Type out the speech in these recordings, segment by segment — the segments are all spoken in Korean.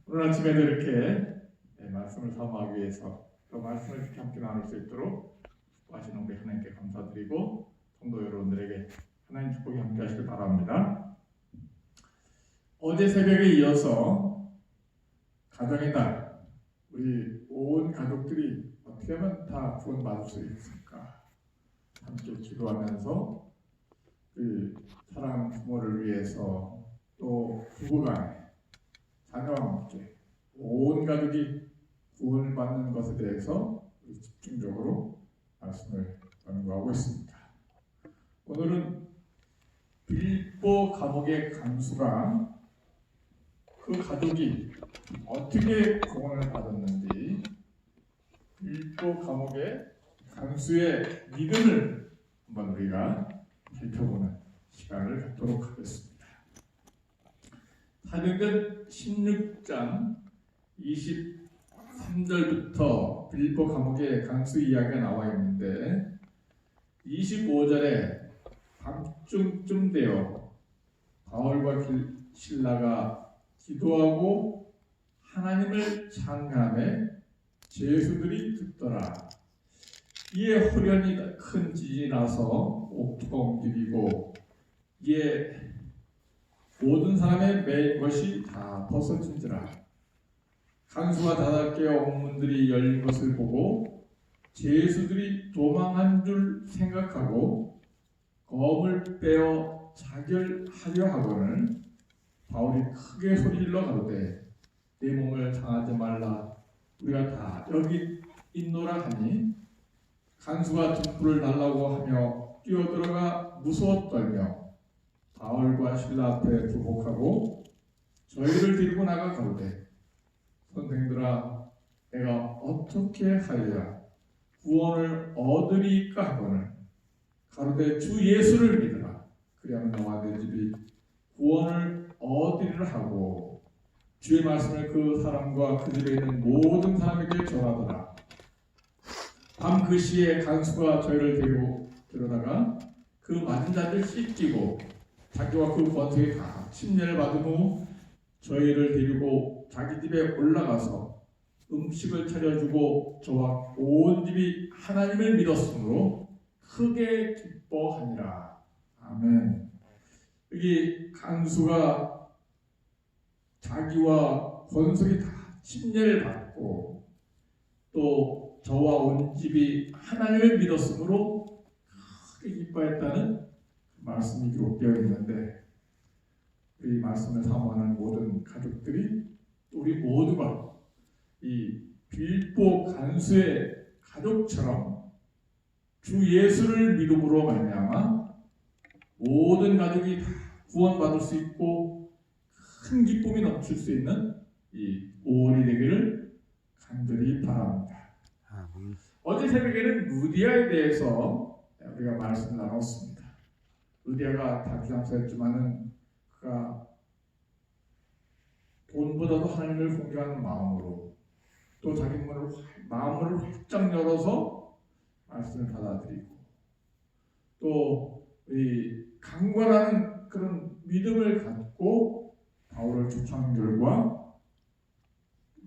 오늘 아침에도 이렇게 말씀을 사모하기 위해서 또 말씀을 이렇게 함께 나눌 수 있도록 축복하시는 우리 하나님께 감사드리고 성도 여러분들에게 하나님 축복이 함께 하시길 바랍니다. 어제 새벽에 이어서 가정의 날, 우리 온 가족들이 어떻게 하면 다 구원받을 수 있을까 함께 기도하면서 그 사랑하는 부모를 위해서 또 부부간에 자녀와 함께 온 가족이 구원을 받는 것에 대해서 집중적으로 말씀을 연구하고 있습니다. 오늘은 빌보 감옥의 간수가 그 가족이 어떻게 구원을 받았는지, 빌보 감옥의 간수의 믿음을 한번 우리가 살펴보는 시간을 갖도록 하겠습니다. 사도행전 16장 23절부터 빌보 감옥의 간수 이야기가 나와 있는데 25절에 밤중쯤 되어 바울과 실라가 기도하고 하나님을 찬양하며 죄수들이 듣더라. 이에 호련히 큰 지진이 나서 옥토가 움직이고 이에 모든 사람의 매인 것이 다 벗어진지라. 간수가 닫아 깨어 옥문들이 열린 것을 보고 죄수들이 도망한 줄 생각하고 검을 빼어 자결하려 하거늘 바울이 크게 소리질러 가로되 내 몸을 상하지 말라. 우리가 다 여기 있노라 하니 간수가 등불을 달라고 하며 뛰어들어가 무서워 떨며 바울과 실라 앞에 부복하고 저희를 데리고 나가 가로되 선생들아 내가 어떻게 하여야 구원을 얻으리까 하거늘 가로되 주 예수를 믿으라. 그리하면 너와 내 집이 구원을 얻으리라 하고 주의 말씀을 그 사람과 그 집에 있는 모든 사람에게 전하더라. 밤 그 시에 간수가 저희를 데리고 들어다가 그 맞은 자를 씻기고 자기와 그 권속이 다 침례를 받은 후 저희를 데리고 자기 집에 올라가서 음식을 차려주고 저와 온 집이 하나님을 믿었으므로 크게 기뻐하니라. 아멘. 여기 간수가 자기와 권속이 다 침례를 받고 또 저와 온 집이 하나님을 믿었으므로 크게 기뻐했다는 말씀이 기록되어 있는데 이 말씀을 사모하는 모든 가족들이 우리 모두가 이 빌보 간수의 가족처럼 주 예수를 믿음으로 말미암아 모든 가족이 다 구원받을 수 있고 큰 기쁨이 넘칠 수 있는 이 5월이 되기를 간절히 바랍니다. 어제 새벽에는 루디아에 대해서 우리가 말씀을 나눴습니다. 루디아가 다주장사였지만은 그가 돈보다도 하나님을 공경하는 마음으로 또 자기 마음을 활짝 열어서 말씀을 받아들이고 또 이 강건한 그런 믿음을 갖고 바울을 초청한 결과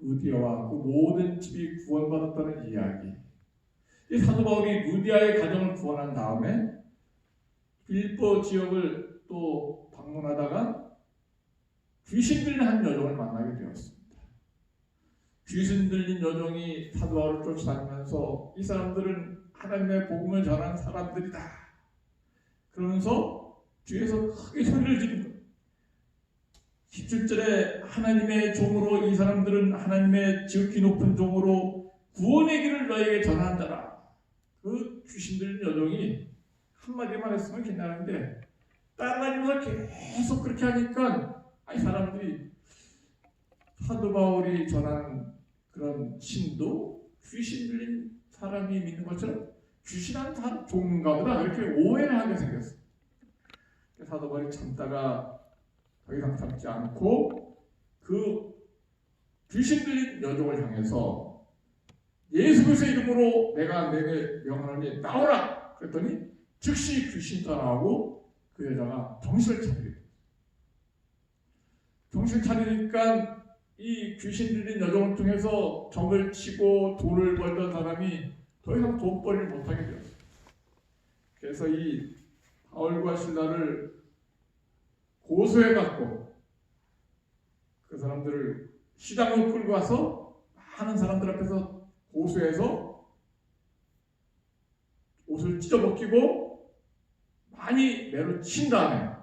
루디아와 그 모든 집이 구원받았다는 이야기. 이 사도 바울이 루디아의 가정을 구원한 다음에 빌보 지역을 또 방문하다가 귀신 들린 한 여종을 만나게 되었습니다. 귀신 들린 여종이 사도 바울을 쫓아다니면서 이 사람들은 하나님의 복음을 전하는 사람들이다. 그러면서 뒤에서 크게 소리를 지른 거예요. 17절에 하나님의 종으로 이 사람들은 하나님의 지극히 높은 종으로 구원의 길을 너에게 전하는 자라. 그 귀신 들린 여종이 한마디만 했으면 괜찮은데 따라다니면서 계속 그렇게 하니까 이 사람들이 사도 바울이 전한 그런 신도 귀신 들린 사람이 믿는 것처럼 귀신한 사람 종인가 보다 이렇게 오해를 하게 생겼어요. 사도 바울이 참다가 더 이상 참지 않고 그 귀신 들린 여종을 향해서 예수 그리스도의 이름으로 내가 내게 명하노니 나오라 그랬더니 즉시 귀신 떠나고 그 여자가 정신을 차리게 됩니다. 정신 차리니까 이 귀신 들린 여정을 통해서 적을 치고 돈을 벌던 사람이 더 이상 돈벌이를 못하게 되었어요. 그래서 이 바울과 실라를 고소해갖고 그 사람들을 시장으로 끌고 와서 많은 사람들 앞에서 고소해서 옷을 찢어벗기고 많이 매로 친 다음에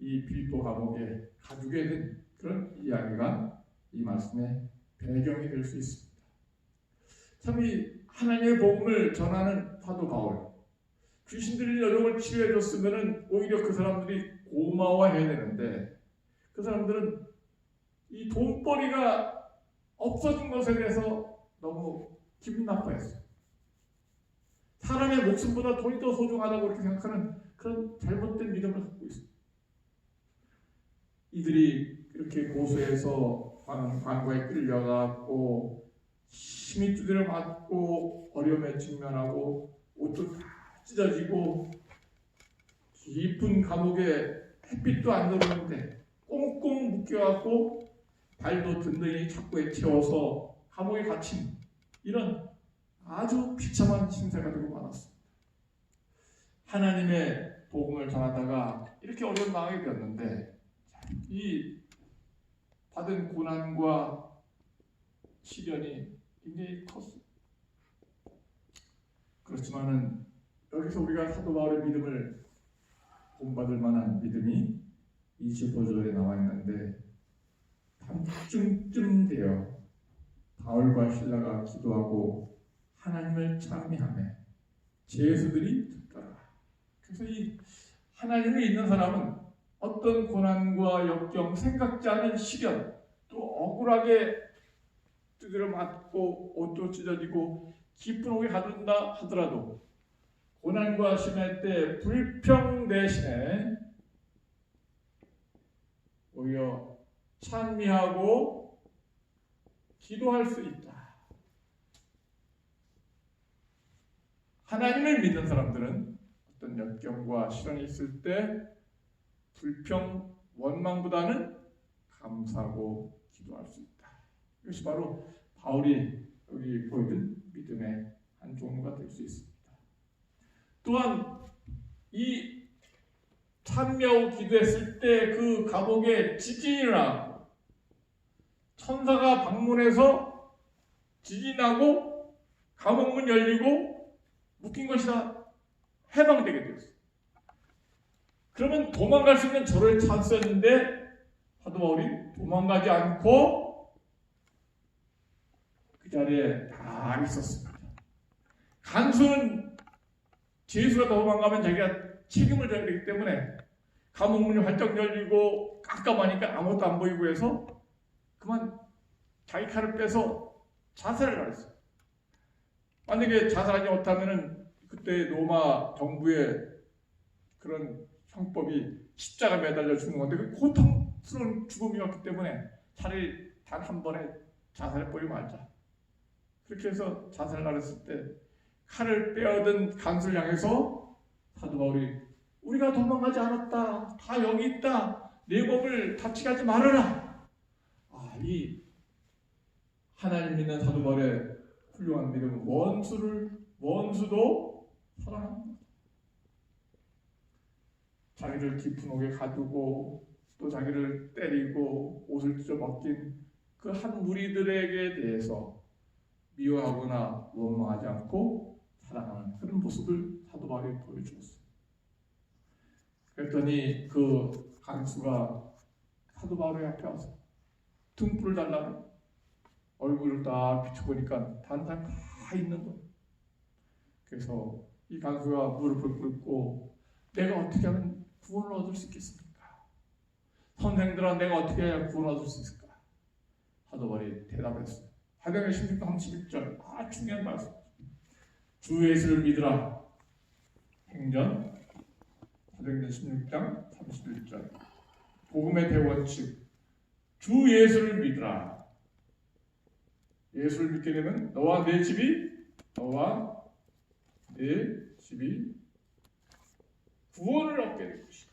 이 빌립보 감옥에 가두게 된 그런 이야기가 이 말씀의 배경이 될 수 있습니다. 참 이 하나님의 복음을 전하는 사도 바울, 귀신 들린 여정을 치료해 줬으면 오히려 그 사람들이 고마워해야 되는데 그 사람들은 이 돈벌이가 없어진 것에 대해서 너무 기분 나빠했어요. 사람의 목숨보다 돈이 더 소중하다고 그렇게 생각하는 그런 잘못된 믿음을 갖고 있습니다. 이들이 이렇게 고소해서 관과에 끌려가고 힘이 두드려 맞고 어려움에 직면하고 옷도 다 찢어지고 깊은 감옥에 햇빛도 안 들어오는데 꽁꽁 묶여갖고 발도 든든히 착고에 채워서 감옥에 갇힌 이런 아주 비참한 신세가 되고 말았습니다. 하나님의 복음을 전하다가 이렇게 어려운 상황이 되었는데 이 받은 고난과 시련이 굉장히 컸습니다. 그렇지만은 여기서 우리가 사도 바울의 믿음을 본받을 만한 믿음이 25절에 나와 있는데 밤중쯤 되어 바울과 실라가 기도하고 하나님을 찬미하며 제수들이 듣더라. 그래서 이 하나님을 믿는 사람은 어떤 고난과 역경, 생각지 않은 시련, 또 억울하게 두드려 맞고 옷도 찢어지고 깊은 옥에 가둔다 하더라도 고난과 시련할 때 불평 대신에 오히려 찬미하고 기도할 수 있다. 하나님을 믿는 사람들은 어떤 역경과 시련이 있을 때 불평, 원망보다는 감사하고 기도할 수 있다. 이것이 바로 바울이 여기 보여준 믿음의 한 종류가 될 수 있습니다. 또한 이 찬미하고 기도했을 때 그 감옥에 지진이 일어나고 천사가 방문해서 지진이 나고 감옥문 열리고 묶인 것이 다 해방되게 되었어요. 그러면 도망갈 수 있는 저를 찬스였는데 사도 바울이 도망가지 않고 그 자리에 다 있었습니다. 간수는 제수가 도망가면 자기가 책임을 져야 되기 때문에 감옥문이 활짝 열리고 깜깜하니까 아무것도 안 보이고 해서 그만 자기 칼을 빼서 자살을 했어요. 만약에 자살하지 못하면은 그때 로마 정부의 그런 형법이 십자가 매달려 죽는 건데 그 고통스러운 죽음이었기 때문에 차라리 단 한 번에 자살해버리고 말자. 그렇게 해서 자살을 했을 때 칼을 빼앗은 간수를 향해서 사도 바울이 우리가 도망가지 않았다. 다 여기 있다. 내 몸을 다치게 하지 말아라. 이 하나님 믿는 사도 바울의 훌륭한 믿음은 원수도 사랑합니다. 자기를 깊은 옥에 가두고 또 자기를 때리고 옷을 찢어벗긴 그 한 무리들에게 대해서 미워하거나 원망하지 않고 사랑하는 그런 모습을 사도 바울이 보여주었어요. 그랬더니 그 간수가 사도 바울의 앞에 와서 등불을 달라고 얼굴을 딱 비춰보니까 다른 사람 다 있는 거예요. 그래서 이 간수가 무릎을 꿇고 내가 어떻게 하면 구원을 얻을 수 있겠습니까? 선생들아 내가 어떻게 해야 구원을 얻을 수 있을까? 사도 바울이 대답했어요. 사도행전 16장 31절 중요한 말씀. 주 예수를 믿으라. 행전 사도행전 16장 31절 복음의 대원칙 주 예수를 믿으라. 예수를 믿게 되면 너와 내 집이 구원을 얻게 될 것이다.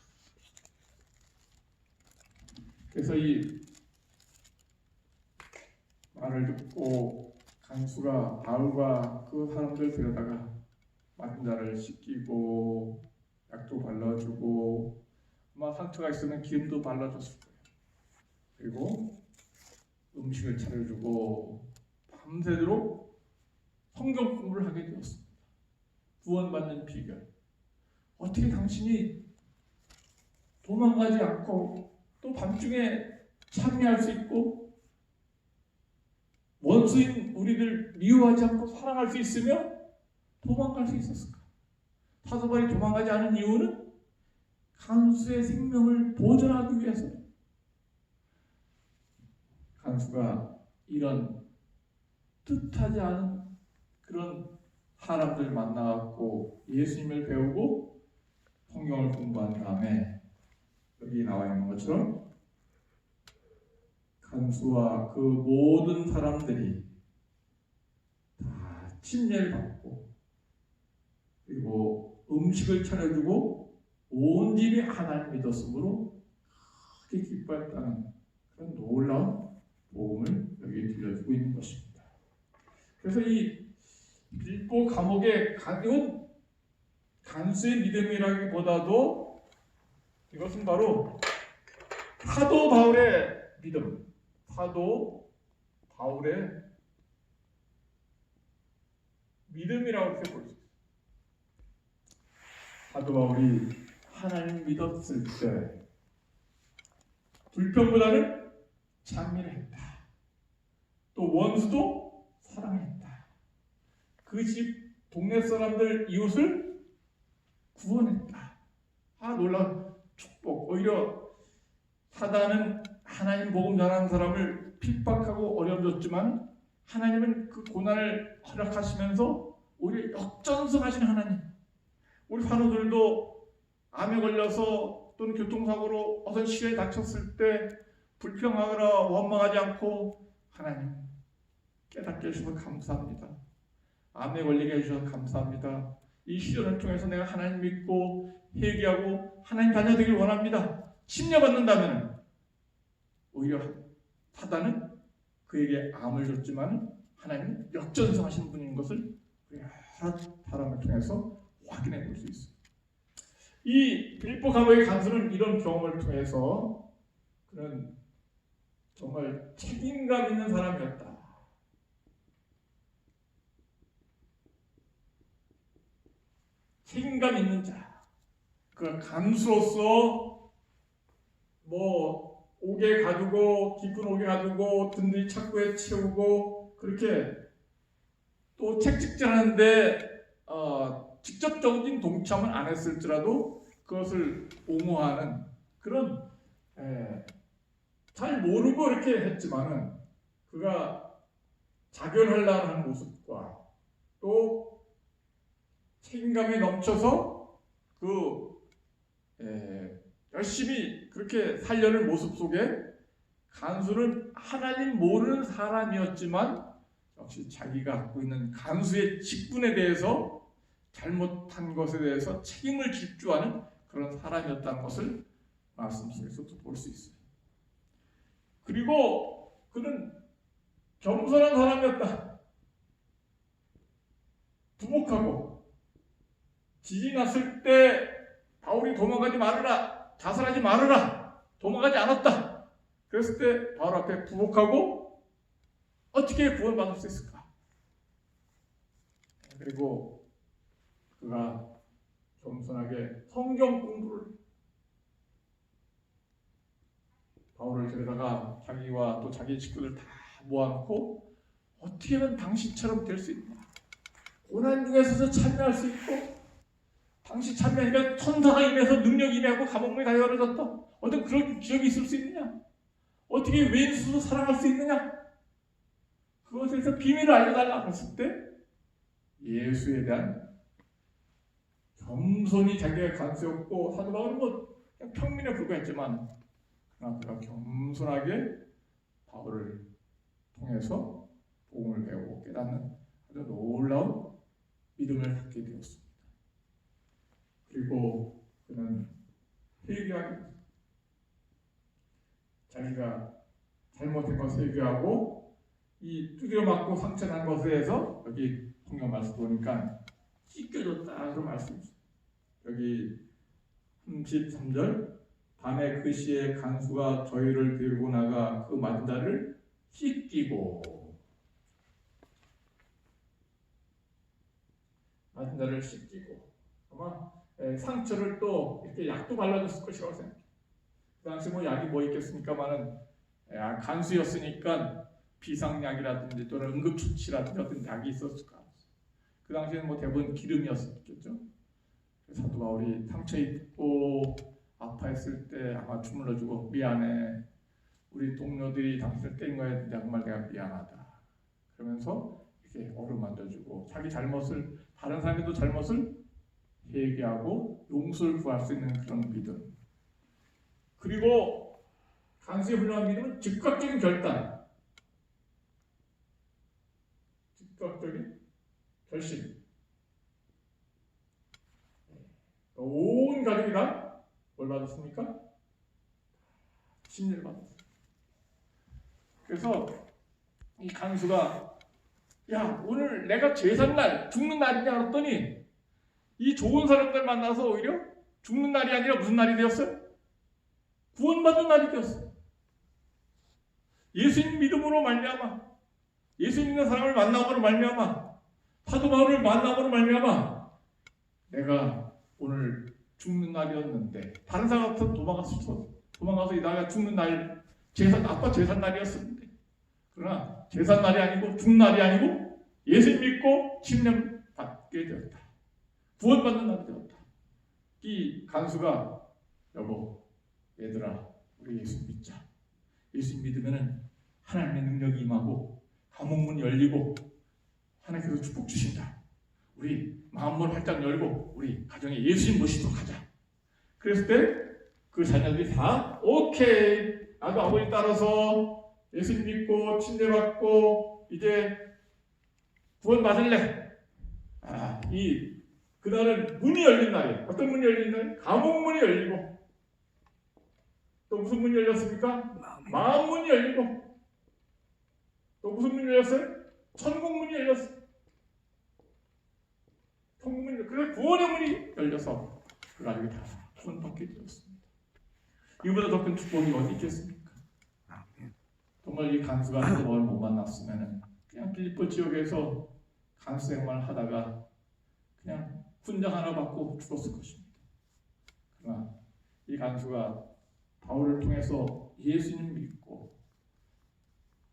그래서 이 말을 듣고 간수가 바울과 그 사람들 데려다가 맞은 자를 씻기고 약도 발라주고 아마 상처가 있으면 기름도 발라줬을 거예요. 그리고 음식을 차려주고 밤새도록 성경 공부를 하게 되었습니다. 구원받는 비결. 어떻게 당신이 도망가지 않고 또 밤중에 참여할 수 있고 원수인 우리들 미워하지 않고 사랑할 수 있으며 도망갈 수 있었을까? 사도 바울이 도망가지 않은 이유는 간수의 생명을 보존하기 위해서. 간수가 이런 뜻하지 않은 그런 사람들 만나갖고 예수님을 배우고 성경을 공부한 다음에 여기 나와 있는 것처럼 간수와 그 모든 사람들이 다 침례를 받고 그리고 음식을 차려주고 온 집이 하나님 믿었으므로 크게 기뻐했다는 그런 놀라운 복음을 여기 들려주고 있는 것입니다. 그래서 이 빌보 감옥의 이건 간수의 믿음이라기보다도 이것은 바로 사도 바울의 믿음, 사도 바울의 믿음이라고 이렇게 볼 수 있어요. 사도 바울이 하나님 믿었을 때 불평보다는 찬미를 했다. 또 원수도 사랑했다. 그 집 동네 사람들 이웃을 구원했다. 놀라운 축복. 오히려 사단은 하나님 복음 전하는 사람을 핍박하고 어려움 줬지만 하나님은 그 고난을 허락하시면서 오히려 역전승하신 하나님. 우리 환우들도 암에 걸려서 또는 교통사고로 어떤 시련에 다쳤을 때 불평하거나 원망하지 않고 하나님 깨닫게 해주셔서 감사합니다. 암에 걸리게 해주셔서 감사합니다. 이 시련을 통해서 내가 하나님 믿고 회개하고 하나님 자녀 되길 원합니다. 침례받는다면 오히려 사단은 그에게 암을 줬지만 하나님은 역전승하신 분인 것을 여러 사람을 통해서 확인해 볼 수 있어요. 이 빌보 감옥의 간수는 이런 경험을 통해서 그는 정말 책임감 있는 사람이었다. 책임감 있는 자. 그 간수로서 옥에 가두고 깊은 옥에 가두고 든든히 착고에 채우고 그렇게 또 책찍질하는데 직접적인 동참은 안 했을지라도 그것을 옹호하는 그런 잘 모르고 이렇게 했지만은 그가 자결하려는 하는 모습과 또 책임감이 넘쳐서 열심히 그렇게 살려는 모습 속에 간수는 하나님 모르는 사람이었지만 역시 자기가 갖고 있는 간수의 직분에 대해서 잘못한 것에 대해서 책임을 질주하는 그런 사람이었다는 것을 말씀 속에서도 볼 수 있어요. 그리고 그는 겸손한 사람이었다. 부복하고 지진이 났을 때 바울이 도망가지 말아라, 자살하지 말아라, 도망가지 않았다. 그랬을 때 바울 앞에 부복하고 어떻게 구원받을 수 있을까? 그리고 그가 겸손하게 성경 공부를 바울을 데려다가 자기와 또 자기 식구들 다 모아놓고 어떻게 하면 당신처럼 될 수 있나? 고난 중에서도 참여할 수 있고 당신 참여하니까 천사가 임해서 능력이 임하고 감옥문이 다 열어졌다. 어떤 그런 기적이 있을 수 있느냐? 어떻게 왼수도 사랑할 수 있느냐? 그것에 대해서 비밀을 알려달라고 했을 때 예수에 대한 겸손히 자기가 간수였고 사도 바울은 그냥 평민에 불과했지만 그러나 그가 겸손하게 바울을 통해서 복음을 배우고 깨닫는 아주 놀라운 믿음을 갖게 되었습니다. 그리고 그는 회개하기 자기가 잘못한 것을 회개하고 이 두드려 맞고 상처 난 것에서 여기 성경 말씀 보니까 찢겨졌다 그런 말씀이 있어요. 여기 33절 밤에 그 시에 간수가 저희를 데리고 나가 그 만다를 씻기고 만다를 씻기고 아마 상처를 또 이렇게 약도 발라줬을 것이라고 생각해요. 그 당시 뭐 약이 뭐 있겠습니까만은 간수였으니까 비상약이라든지 또는 응급처치라든지 어떤 약이 있었을 거예요. 그 당시에는 뭐 대부분 기름이었겠죠. 사도 바울이 상처 입고 아파했을 때 아마 주물러주고 미안해. 우리 동료들이 당신을 때린 거에 정말 내가 미안하다. 그러면서 이렇게 어루만져주고 자기 잘못을 다른 사람들도 잘못을 회개하고 용서를 구할 수 있는 그런 믿음. 그리고 간수의 훌륭한 믿음은 즉각적인 결단. 즉각적인 결심. 온 가족이 다 뭘 받았습니까? 침례를 받았어요. 그래서 이 간수가 야 오늘 내가 제삿날 죽는 날이냐 그랬더니 이 좋은 사람들 만나서 오히려 죽는 날이 아니라 무슨 날이 되었어요? 구원받는 날이 되었어요. 예수님 믿음으로 말미암아 예수 믿는 사람을 만남으로 말미암아 사도 바울을 만남으로 말미암아 내가 오늘 죽는 날이었는데 다른 사람한테 도망가서 이다가 죽는 날 아빠 제삿 날이었었는데 그러나 제삿 날이 아니고 죽는 날이 아니고 예수 믿고 침례 받게 되었다. 구원받는 날이 되었다. 이 간수가 여보 얘들아 우리 예수 믿자. 예수 믿으면은 하나님의 능력이 임하고 감옥문이 열리고 하나님께서 축복 주신다. 우리 마음을 활짝 열고 우리 가정에 예수님 모시도록 하자. 그랬을 때 그 자녀들이 다 오케이 나도 아버지 따라서 예수님 믿고 침례받고 이제 구원 받을래. 그날은 문이 열린 날이에요. 어떤 문이 열린 날? 감옥문이 열리고 또 무슨 문이 열렸습니까? 마음 문이 열리고 또 무슨 문이 열렸어요? 천국 문이 열렸어요. 천국 문이 그래서 구원의 문이 열려서 그 가족이 다 구원받게 되었습니다. 이보다 더 큰 축복이 어디 있겠습니까? 정말 이 간수가 사도바울을 못 만났으면 그냥 빌립보 지역에서 간수 생활을 하다가 그냥 훈장 하나 받고 죽었을 것입니다. 그러나 이 간수가 바울을 통해서 예수님 믿고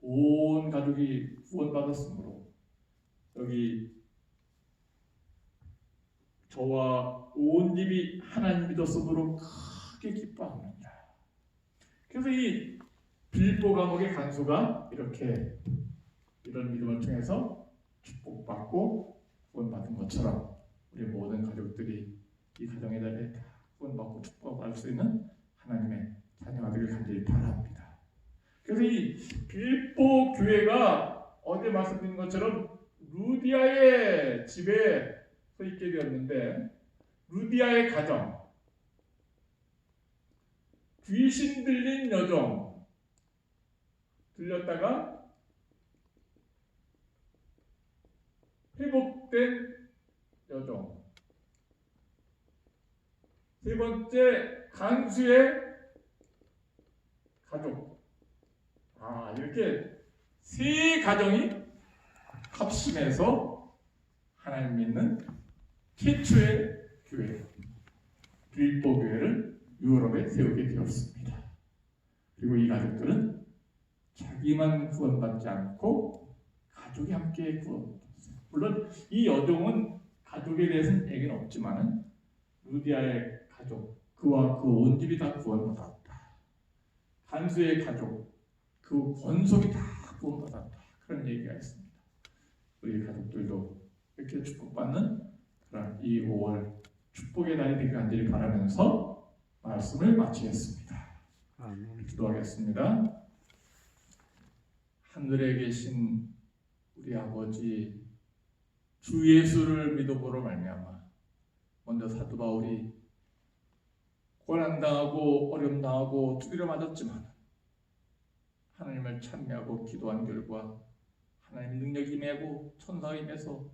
온 가족이 구원받았으므로 여기 저와 온 집이 하나님 믿었으므로 크게 기뻐합니다. 그래서 이 빌립보 감옥의 간수가 이렇게 이런 믿음을 통해서 축복받고 구원받은 것처럼 우리 모든 가족들이 이 가정에 대해 다 구원받고 축복받을 수 있는 하나님의 자녀가 되길 간절히 바랍니다. 그래서 이 빌립보 교회가 어제 말씀드린 것처럼 루디아의 집에 서 있게 되었는데 루디아의 가정 귀신 들린 여정 들렸다가 회복된 여정 세 번째 간수의 가족 이렇게 세 가정이 합심해서 하나님 믿는 최초의 교회 빌립보 교회를 유럽에 세우게 되었습니다. 그리고 이 가족들은 자기만 구원받지 않고 가족이 함께 구원받았어요. 물론 이 여종은 가족에 대해서는 얘기는 없지만 루디아의 가족 그와 그 온 집이 다 구원받았다. 간수의 가족 그 권속이 다 구원받았다. 그런 얘기가 있습니다. 우리 가족들도 이렇게 축복받는 그런 이 5월 축복의 날이 되길 간절히 바라면서 말씀을 마치겠습니다. 아멘. 기도하겠습니다. 하늘에 계신 우리 아버지 주 예수를 믿음으로 말미암아 먼저 사도 바울이 고난당하고 어려움당하고 두드려 맞았지만 하나님을 찬미하고 기도한 결과 하나님의 능력이 임하고 천사가 임해서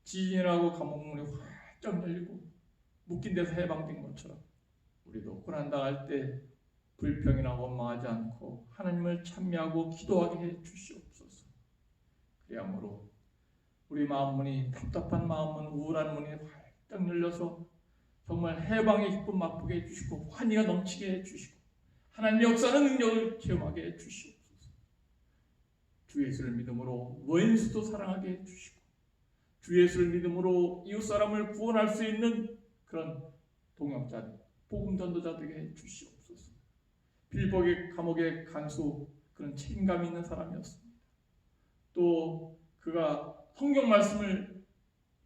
지진이라고 감옥문이 활짝 열리고 묶인 데서 해방된 것처럼 우리도 고난당할 때 불평이나 원망하지 않고 하나님을 찬미하고 기도하게 해 주시옵소서. 그리하므로 우리 마음문이, 답답한 마음문, 우울한 문이 활짝 열려서 정말 해방의 기쁨 맛보게 해주시고 환희가 넘치게 해주시고 하나님의 역사하는 능력을 체험하게 해주시옵소서. 주 예수를 믿음으로 원수도 사랑하게 해주시고 주 예수를 믿음으로 이웃사람을 구원할 수 있는 그런 동역자, 복음 전도자 되게 해주시옵소서. 빌보의 감옥의 간수, 그런 책임감 있는 사람이었습니다. 또 그가 성경 말씀을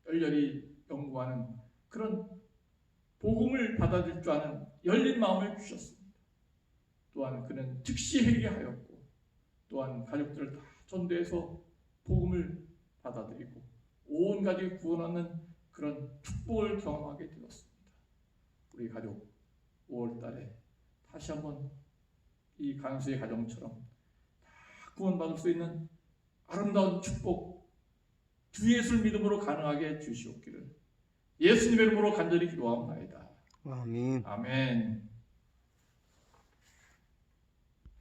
열렬히 연구하는 그런 복음을 받아들일 줄 아는 열린 마음을 주셨습니다. 또한 그는 즉시 회개하였고 또한 가족들을 다 전도해서 복음을 받아들이고 온 가족이 구원하는 그런 축복을 경험하게 되었습니다. 우리 가족 5월달에 다시 한번 이 간수의 가정처럼 다 구원받을 수 있는 아름다운 축복 주 예수를 믿음으로 가능하게 주시옵기를 예수님의 이름으로 간절히 기도하옵나이다. 아멘. 아멘.